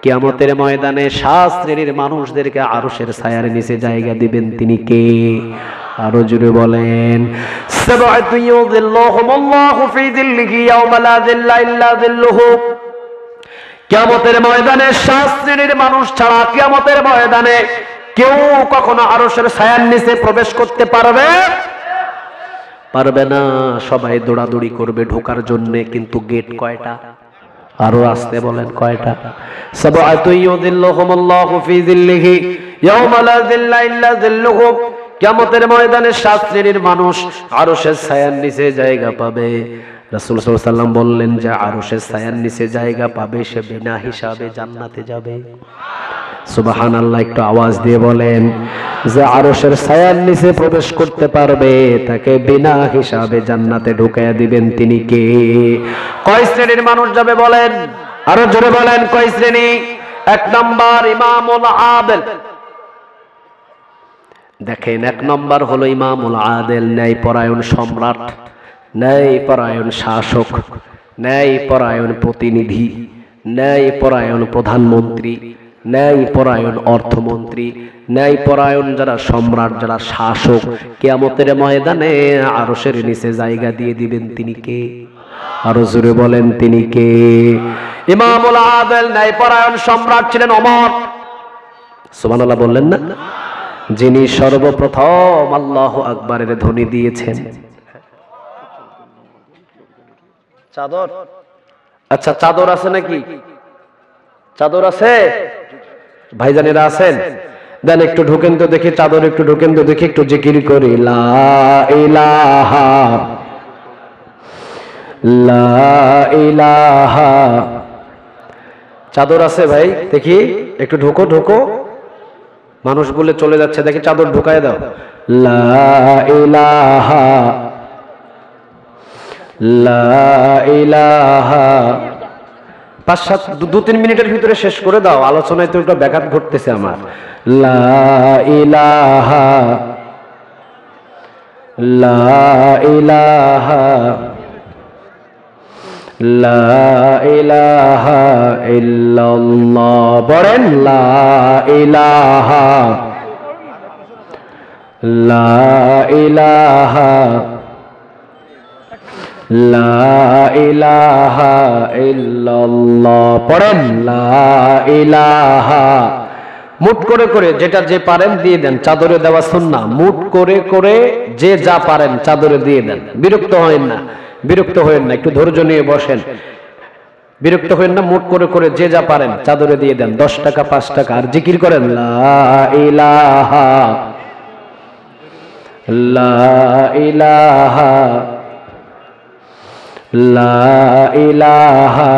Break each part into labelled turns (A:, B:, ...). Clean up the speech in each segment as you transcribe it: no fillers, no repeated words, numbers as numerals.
A: কিয়ামতের ময়দানে 7 শ্রেণীর মানুষদেরকে আরশের ছায়ার নিচে জায়গা দিবেন তিনি কে? আরো জোরে বলেন, সাবআতু ইউযিল্লুহুমুল্লাহু ফি যিল্লিহি ইয়াওমা লা যিল্লা ইল্লা যিল্লুহু। কিয়ামতের ময়দানে 7 শ্রেণীর মানুষ ছাড়া কিয়ামতের ময়দানে কেউ কখনো আরশের ছায়ার নিচে প্রবেশ করতে পারবে না। সবাই দৌড়াদৌড়ি করবে ঢোকার জন্য, কিন্তু গেট কয়টা? আরো আসতে বলেন, কয়টা? সাবআতু ইউযিল্লুহুমুল্লাহু ফি যিল্লিহি ইয়াওমা লা যিল্লা ইল্লা যিল্লুহু। কিয়ামতের ময়দানে 7 শ্রেণীর মানুষ আরশের ছায়ার নিচে জায়গা পাবে। রাসূল সাল্লাল্লাহু আলাইহি ওয়াসাল্লাম বললেন যে আরশের ছায়ার নিচে জায়গা পাবে সে বিনা হিসাবে জান্নাতে যাবে। সুবহানাল্লাহ, একটু আওয়াজ দিয়ে বলেন, যে আরশের ছায়ার নিচে প্রবেশ করতে পারবে তাকে বিনা হিসাবে জান্নাতে ঢুকাইয়া দিবেন তিনি কে? কয় শ্রেণীর মানুষ যাবে বলেন? আরো জোরে বলেন, কয় শ্রেণী? 1 নম্বর ইমামুল আদিল। দেখেন, 1 নম্বর হলো ইমামুল আদিল, ন্যায়পরায়ণ সম্রাট, ন্যায়পরায়ণ শাসক, ন্যায়পরায়ণ প্রতিনিধি, ন্যায়পরায়ণ প্রধানমন্ত্রী, ন্যায়পরায়ণ অর্থমন্ত্রী, ন্যায়পরায়ণ যারা সম্রাট, যারা শাসক, কিয়ামতের ময়দানে আরশের নিচে জায়গা দিয়ে দিবেন তিনি কে? আরো জোরে বলেন, তিনি কে? ইমামুল আদিল ন্যায়পরায়ণ সম্রাট ছিলেন ওমর। সুবহানাল্লাহ বললেন না? যিনি সর্বপ্রথম আল্লাহু আকবারের ধ্বনি দিয়েছেন। চাদর, আচ্ছা চাদর আছে নাকি? চাদর আছে? ভাইজানেরা আছেন? দেন একটু ঢোকেন তো দেখি, চাদর একটু ঢোকেন তো দেখি, একটু জিকির করি, লা ইলাহা লা ইলাহা। চাদর আছে ভাই? দেখি একটু ঢোকো ঢোকো, মানুষ বলে চলে যাচ্ছে, দেখি চাদর ঢুকায় দাও। লা ইলাহা লা ইলাহা। 5-7 2-3 মিনিটের ভিতরে শেষ করে দাও, আলোচনায় তো একটা ব্যাঘাত ঘটতেছে আমার। লা ইলাহা লা ইলাহা লা ইলাহা ইল্লাল্লাহ। বলেন, লা ইলাহা লা ইলাহা লা ইলাহা ইল্লাল্লাহ। পড়েন, লা ইলাহা। মুট করে করে যেটা যে পারেন দিয়ে দেন, চাদরে দেওয়া সুন্নাহ। মুট করে করে যে যা পারেন চাদরে দিয়ে দেন। বিরক্ত হবেন না, বিরক্ত হবেন না, একটু ধৈর্য নিয়ে বসেন, বিরক্ত হবেন না। মুট করে করে যে যা পারেন চাদরে দিয়ে দেন, 10 টাকা 5 টাকা। আর জিকির করেন, লা ইলাহা লা ইলাহা লা ইলাহা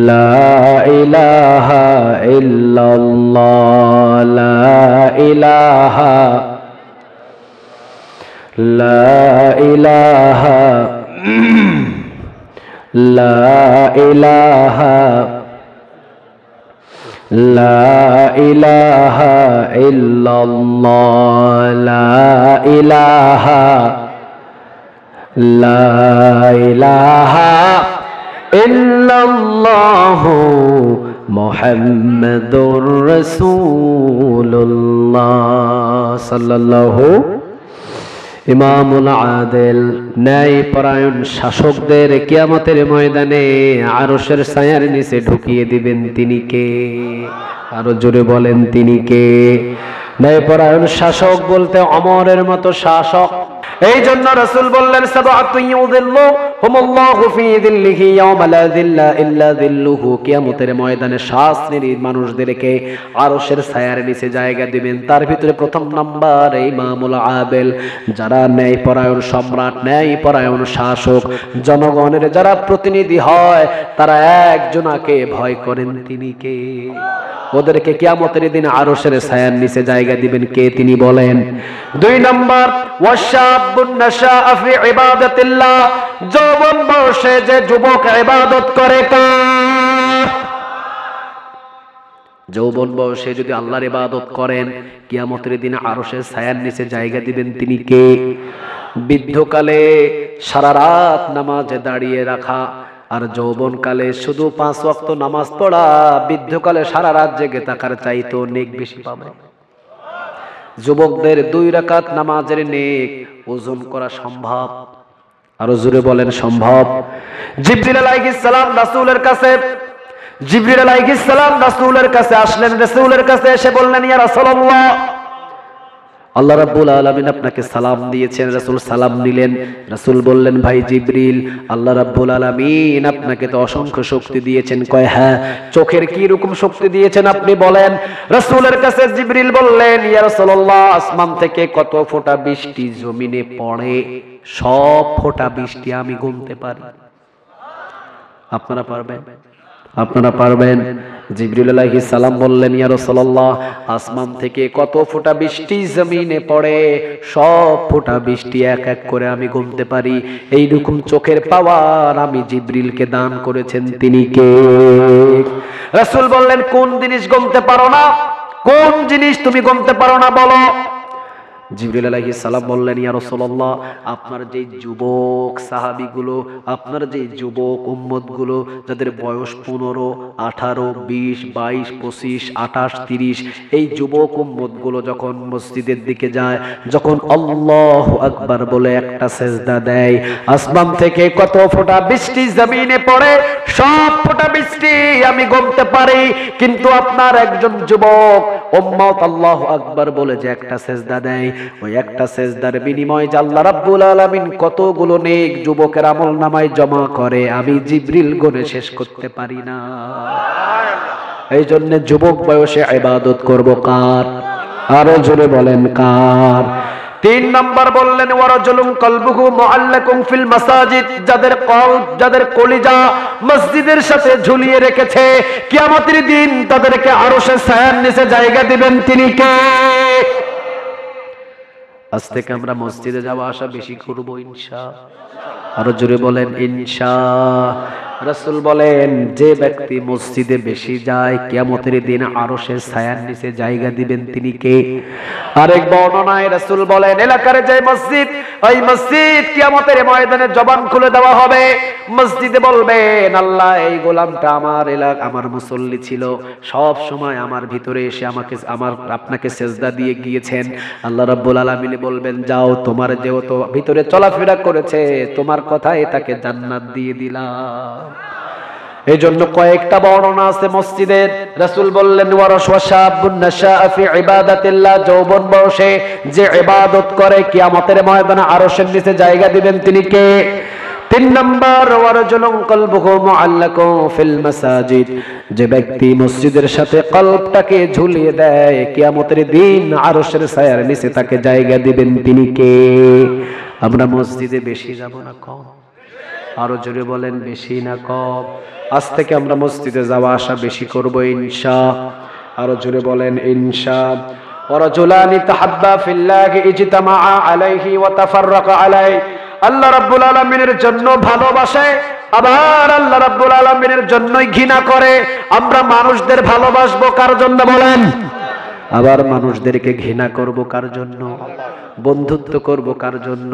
A: লা ইলাহা ইল্লাল্লাহ লা ইলাহা লা ইলাহা লা ইলাহা লা ইলাহা ইল্লাল্লাহ লা ইলাহা লা ইলাহা ইল্লাল্লাহু মুহাম্মাদুর রাসূলুল্লাহ সাল্লাল্লাহু। ইমামুল আদিল ন্যায়পরায়ণ শাসকদের কিয়ামতের ময়দানে আরশের ছায়ার নিচে ঢুকিয়ে দিবেন তিনি কে? আরো জোরে বলেন, তিনি কে? ন্যায়পরায়ণ শাসক বলতে ওমরের মতো শাসক। এই জন্য রাসূল বললেন, সাবআতু ইউযিল্লুহুমুল্লাহু ফি যিল্লিহি ইয়াওমা লা যিল্লা ইল্লা যিল্লুহু। কিয়ামতের ময়দানে 7 শ্রেণীর মানুষদেরকে আরশের ছায়ার নিচে জায়গা দিবেন। তার ভিতরে প্রথম নাম্বার ইমামুল আদিল, যারা ন্যায়পরায়ণ সম্রাট, ন্যায়পরায়ণ শাসক, জনগণের যারা প্রতিনিধি হয়, তারা একজনাকে ভয় করেন, তিনি কে? ওদেরকে কিয়ামতের দিন আরশের ছায়ার নিচে জায়গা দিবেন কে? তিনি বলেন। 2 নাম্বার, ওয়াশাবুন নাশাআ ফি ইবাদাতিল্লাহ, যৌবন বয়সে যে যুবক ইবাদত করে কার? যৌবন বয়সে যদি আল্লাহর ইবাদত করেন, কিয়ামতের দিন আরশের ছায়ার নিচে জায়গা দিবেন তিনি কে? বৃদ্ধকালে সারা রাত নামাজে দাঁড়িয়ে রাখা, আর যৌবনকালে শুধু 5 ওয়াক্ত নামাজ পড়া, বৃদ্ধকালে সারা রাত জেগে থাকার চাইতেও নেক বেশি পাবে। যুবকদের 2 রাকাত নামাজের নেক ওজন করা সম্ভব? আরো জোরে বলেন সম্ভব। জিবরিল আলাইহিস সালাম রাসূলের কাছে আসলেন। রাসূলের কাছে এসে বললেন, ইয়া রাসূলুল্লাহ, আল্লাহ রাব্বুল আলামিন আপনাকে সালাম দিয়েছেন। রাসূল সালাম নিলেন। রাসূল বললেন, ভাই জিবরিল, আল্লাহ রাব্বুল আলামিন আপনাকে তো অসংখ্য শক্তি দিয়েছেন। কয়, হ্যাঁ। চোখের কি রকম শক্তি দিয়েছেন আপনি বলেন? রাসূলের কাছে জিবরিল বললেন, ইয়া রাসূলুল্লাহ, আসমান থেকে কত ফোঁটা বৃষ্টি জমিনে পড়ে, সব ফোঁটা বৃষ্টি আমি গুনতে পারি। আপনারা পারবেন? আপনারা পারবেন? জিবরিল আলাইহিস সালাম বললেন, ইয়া রাসূলুল্লাহ, আসমান থেকে কত ফোঁটা বৃষ্টি জমিনে পড়ে, সব ফোঁটা বৃষ্টি এক এক করে আমি গুনতে পারি। এইরকম চোখের পাওয়ার আমি জিবরিলকে দান করেছেন তিনি কে? রাসূল বললেন, কোন জিনিস গুনতে পারো না? কোন জিনিস তুমি গুনতে পারো না বলো? জিবরিল আলাইহিস সালাম বললেন, ইয়া রাসূলুল্লাহ, আপনার যে যুবক সাহাবীগুলো, আপনার যে যুবক উম্মতগুলো, যাদের বয়স 15, 18, 20, 22, 25, 28, 30, এই যুবক উম্মতগুলো যখন মসজিদের দিকে যায়, যখন আল্লাহু আকবার বলে একটা সেজদা দেয়, আসমান থেকে কত ফোঁটা বৃষ্টি জমিনে পড়ে, সব ফোঁটা বৃষ্টি আমি গুনতে পারি। কিন্তু আপনার একজন যুবক উম্মত আল্লাহু আকবার বলে যে একটা সেজদা দেয়, ওই একটা সেজদার বিনিময়ে আল্লাহ রাব্বুল আলামিন কতগুলো নেক যুবকের আমলনামায় জমা করে, আমি জিবরিল গুনে শেষ করতে পারি না। এই জন্য যুবক বয়সে ইবাদত করব কার? আরো জোরে বলেন কার? 3 নাম্বার বললেন, ওয়ারাজুলুন কলবুহু মুআল্লাকুন ফিল মাসাজিদ, যাদের কলব, যাদের কলিজা মসজিদের সাথে ঝুলিয়ে রেখেছে, কিয়ামতের দিন তাদেরকে আরশের ছায়ার নিচে জায়গা দিবেন তিনি কে? আজ থেকে আমরা মসজিদে যাওয়া আসা বেশি করব ইনশাআল্লাহ। আরো জোরে বলেন ইনশাআল্লাহ। রাসূল বলেন, যে ব্যক্তি মসজিদে বেশি যায়, কিয়ামতের দিন আরশের ছায়ার নিচে জায়গা দিবেন তিনি কে? আরেক বর্ণনায় রাসূল বলেন, এলাকার যে মসজিদ, ওই মসজিদ কিয়ামতের ময়দানে জবান খুলে দেওয়া হবে। মসজিদে বলবেন, আল্লাহ, এই গোলামটা আমার আমার মুসল্লি ছিল, সব সময় আমার ভিতরে এসে আপনাকে সেজদা দিয়ে গিয়েছেন। আল্লাহ রাব্বুল আলামিন বলবেন, যাও, তোমার যেহেতু ভিতরে চলাফেরা করেছে, তোমার কথাই তাকে জান্নাত দিয়ে দিলাম। এই জন্য কয়েকটা বর্ণনা আছে মসজিদের। রাসূল বললেন, ওয়ারাশাবুন নাশাআ ফি ইবাদাতিল্লাহ, যৌবন বয়সে যে ইবাদত করে, কিয়ামতের ময়দানে আরশের নিচে জায়গা দিবেন তিনি কে? 3 নাম্বার, ওয়ারাজুলুন কলবুহু মুআল্লাকুন ফিল মাসাজিদ, যে ব্যক্তি মসজিদের সাথে কলবটাকে ঝুলিয়ে দেয়, কিয়ামতের দিন আরশের ছায়ার নিচে তাকে জায়গা দিবেন তিনি কে? আমরা মসজিদে বেশি যাব না কম? আরো জোরে বলেন, বেশি না কম? আজ থেকে আমরা মসজিদে যাওয়া আসা বেশি করব ইনশাআল্লাহ। আরো জোরে বলেন ইনশাআল্লাহ। ওয়ারাজুলানি তাহাব্বা ফিল্লাহি ইজতামাআ আলাইহি ওয়া তাফাররাকা আলাইহি, আল্লাহ রাব্বুল আলামিনের জন্য ভালোবাসে, আবার আল্লাহ রাব্বুল আলামিনের জন্যই ঘৃণা করে। আমরা মানুষদের ভালোবাসবো কার জন্য বলেন? আবার মানুষদেরকে ঘৃণা করব কার জন্য? বন্ধুত্ব করব কার জন্য?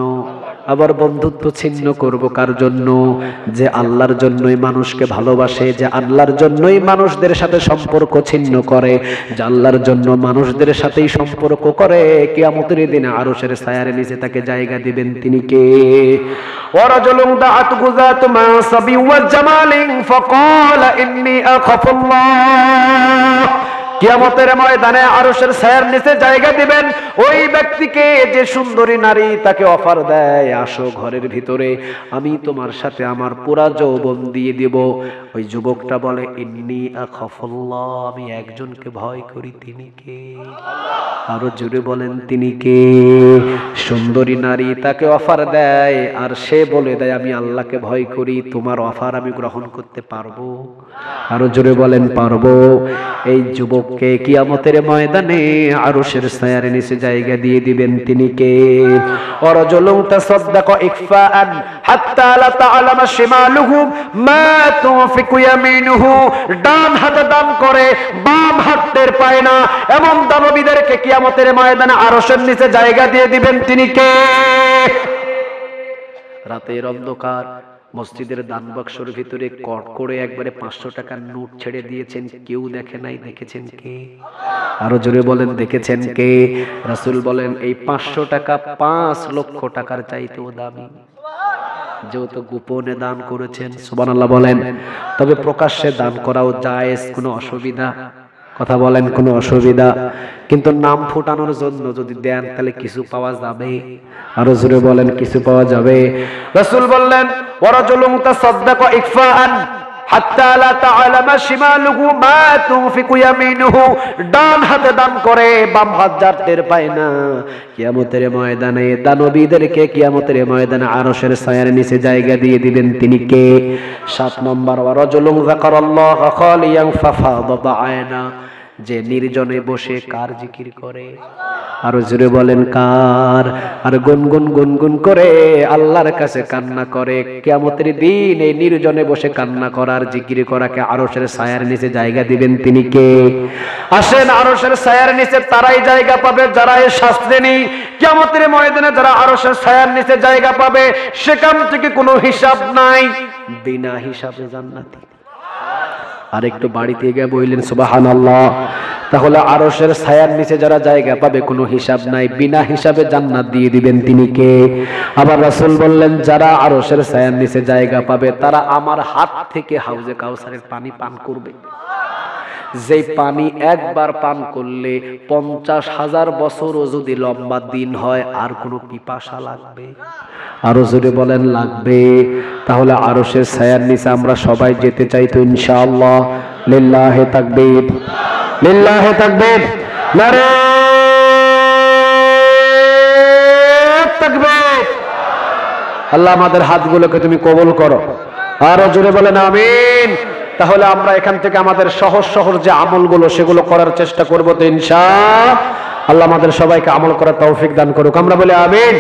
A: আবার বন্ধুত্ব ছিন্ন করব কার জন্য? যে আল্লাহর জন্যই মানুষকে ভালোবাসে, যে আল্লাহর জন্যই মানুষদের সাথে সম্পর্ক ছিন্ন করে, যে আল্লাহর জন্য মানুষদের সাথেই সম্পর্ক করে, কিয়ামতের দিনে আরশের ছায়ার নিচে তাকে জায়গা দিবেন তিনি কে? ওয়ারাজুলুন দাআত গুযাতু মাসাবি ওয়া জামালিন ফাকালা ইন্নী আখাফুল্লাহ, কিয়ামতের ময়দানে আরশের ছায়ার নিচে জায়গা দিবেন ওই ব্যক্তিকে যে সুন্দরী নারী তাকে অফার দেয়, আসো ঘরের ভিতরে, আমি তোমার সাথে আমার পুরা যৌবন দিয়ে দিব। ওই যুবকটা বলে, ইন্নী আখাফুল্লাহ, আমি একজনকে ভয় করি, তিনি কে? আরো জোরে বলেন, তিনি কে? সুন্দরী নারী তাকে অফার দেয়, আর সে বলে দেয়, আমি আল্লাহকে ভয় করি, তোমার অফার আমি গ্রহণ করতে পারবো? আরো জোরে বলেন, পারবো। এই যুবককে কিয়ামতের ময়দানে আরশের ছায়ার নিচে জায়গা দিয়ে দিবেন তিনি কে? ওয়ারাজুলুন তাসাদদাকা ইকফাআন হাত্তা লা তা'লামা শিমালুহু মা তুনফিকু ইয়ামিনুহু, ডান হাতে দান করে বাম হাত টের পায় না, এমন দানবীদেরকে কিয়ামতের ময়দানে আরশের নিচে জায়গা দিয়ে দিবেন তিনি কে? রাতের অন্ধকার, মসজিদের দান বাক্সের ভিতরে কট করে একবারে 500 টাকার নোট ছেড়ে দিয়েছেন, কেউ দেখে নাই, দেখেছেন কে? আরো জোরে বলেন, দেখেছেন কে? রাসূল বলেন এই 500 টাকা 5 লক্ষ টাকার চাইতেও দামি। যেহেতু গোপনে দান করেছেন, সুবহানাল্লাহ বলেন। তবে প্রকাশ্যে দান করাও জায়েজ, কোনো অসুবিধা, কথা বলেন, কোনো অসুবিধা। কিন্তু নাম ফুটানোর জন্য যদি দেন তাহলে কিছু পাওয়া যাবে। আরো জোরে বলেন, কিছু পাওয়া যাবে। রাসূল বললেন ওয়ারাজুলুন তাসাদদাকা ইকফাআন হাত্তা লা তা'লামা শিমালুহু মা তুনফিকু ইয়ামিনুহু, ডান হাতে দান করে বাম হাত যার টের পায় না, কিয়ামতের ময়দানে দানবীদেরকে কিয়ামতের ময়দানে আরশের ছায়ার নিচে জায়গা দিয়ে দিবেন তিনি কে? 7 নম্বর ওয়ারাজুলুন যাকারাল্লাহা খালিয়ান ফাফাদাত আয়না, যে নির্জনে বসে কার জিকির করে? আরো জোরে বলেন, কার? আর গুনগুন গুনগুন করে আল্লাহর কাছে কান্না করে। কিয়ামতের দিন এই নির্জনে বসে কান্না করার, জিকির করাকে আরশের ছায়ার নিচে জায়গা দিবেন তিনি কে? আসেন, আরশের ছায়ার নিচে তারাই জায়গা পাবে যারা এই শাস্ত্রে নেই। কিয়ামতের ময়দানে যারা আরশের ছায়ার নিচে জায়গা পাবে সেখান থেকে কোনো হিসাব নাই, বিনা হিসাবে জান্নাতি। আর একটু বাড়িতে গিয়ে বললেন সুবহানাল্লাহ। তাহলে আরশের ছায়ার নিচে যারা জায়গা পাবে কোনো হিসাব নাই, বিনা হিসাবে জান্নাত দিয়ে দিবেন তিনি কে? আবার রাসূল বললেন যারা আরশের ছায়ার নিচে জায়গা পাবে তারা আমার হাত থেকে হাউজে কাউসারের পানি পান করবে। যেই পানি একবার পান করলে 50,000 বছরও যদি লম্বা দিন হয় আর কোনো পিপাসা লাগবে? আরো জোরে বলেন, লাগবে। তাহলে আরশের ছায়ার নিচে আমরা সবাই যেতে চাই তো ইনশাআল্লাহ? লিল্লাহি তাকবীর, লিল্লাহি তাকবীর, নারে তাকবীর। আল্লাহ আমাদের হাতগুলোকে তুমি কবুল করো। আরো জোরে বলেন আমিন। তাহলে আমরা এখান থেকে আমাদের সহজ সহজ যে আমলগুলো সেগুলো করার চেষ্টা করব তো ইনশাআল্লাহ। আল্লাহ আমাদের সবাইকে আমল করার তৌফিক দান করুক। আমরা বলি আমিন।